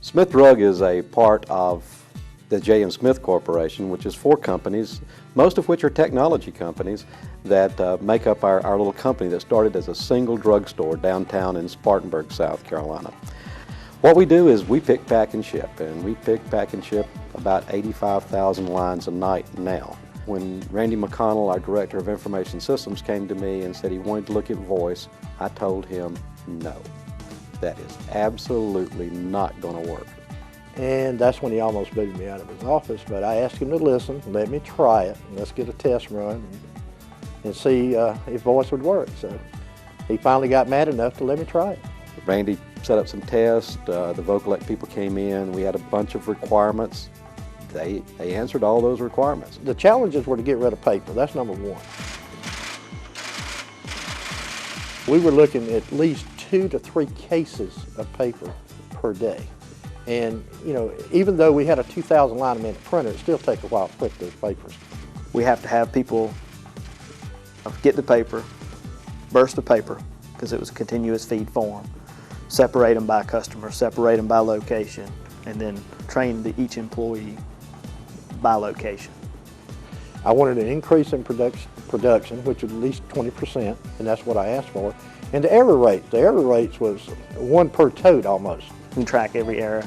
Smith Drug is a part of the J.M. Smith Corporation, which is 4 companies, most of which are technology companies that make up our little company that started as a single drugstore downtown in Spartanburg, South Carolina. What we do is we pick, pack, and ship, and we pick, pack, and ship about 85,000 lines a night now. When Randy McConnell, our Director of Information Systems, came to me and said he wanted to look at voice, I told him no. That is absolutely not going to work. And that's when he almost booted me out of his office, but I asked him to listen, let me try it, and let's get a test run and see if voice would work. So he finally got mad enough to let me try it. Randy set up some tests, the Vocollect people came in, we had a bunch of requirements. They answered all those requirements. The challenges were to get rid of paper, that's number one. We were looking at least 2 to 3 cases of paper per day. And, you know, even though we had a 2,000 line a minute printer, it still takes a while to print those papers. We have to have people get the paper, burst the paper, because it was a continuous feed form, separate them by customer, separate them by location, and then train each employee by location. I wanted an increase in production, which was at least 20%, and that's what I asked for. And the error rates was 1 per tote almost. We can track every error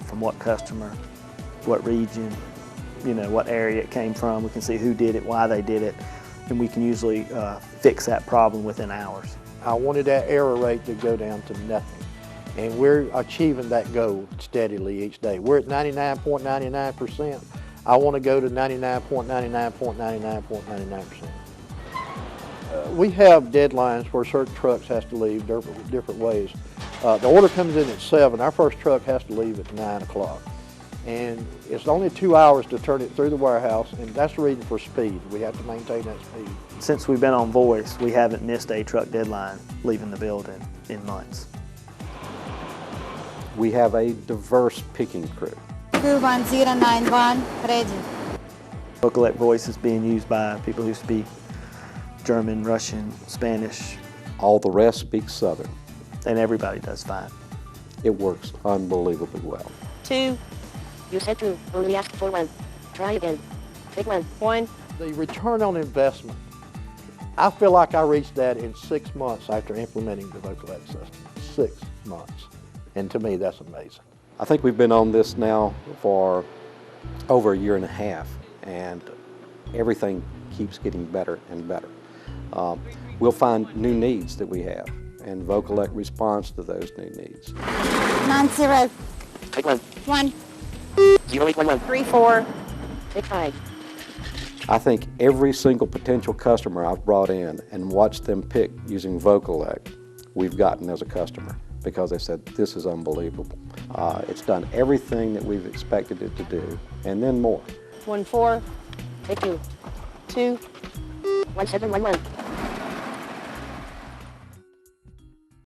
from what customer, what region, you know, what area it came from. We can see who did it, why they did it, and we can usually fix that problem within hours. I wanted that error rate to go down to nothing, and we're achieving that goal steadily each day. We're at 99.99%. I want to go to 99.99.99.99%. We have deadlines where certain trucks has to leave different ways. The order comes in at 7, our first truck has to leave at 9 o'clock. And it's only 2 hours to turn it through the warehouse, and that's the reason for speed. We have to maintain that speed. Since we've been on voice, we haven't missed a truck deadline leaving the building in months. We have a diverse picking crew. 21091, ready. Vocollect voice is being used by people who speak German, Russian, Spanish. All the rest speak Southern. And everybody does fine. It works unbelievably well. 2. You said 2, only asked for 1. Try again. Take 1. 1. The return on investment, I feel like I reached that in 6 months after implementing the Vocollect system. 6 months. And to me, that's amazing. I think we've been on this now for over a year and a half, and everything keeps getting better and better. We'll find new needs that we have, and Vocollect responds to those new needs. 90. Take 1. 1. 0811. 34. Take 5. I think every single potential customer I've brought in and watched them pick using Vocollect, we've gotten as a customer, because they said, this is unbelievable. It's done everything that we've expected it to do, and then more. 14. Take 2. 2. 1711.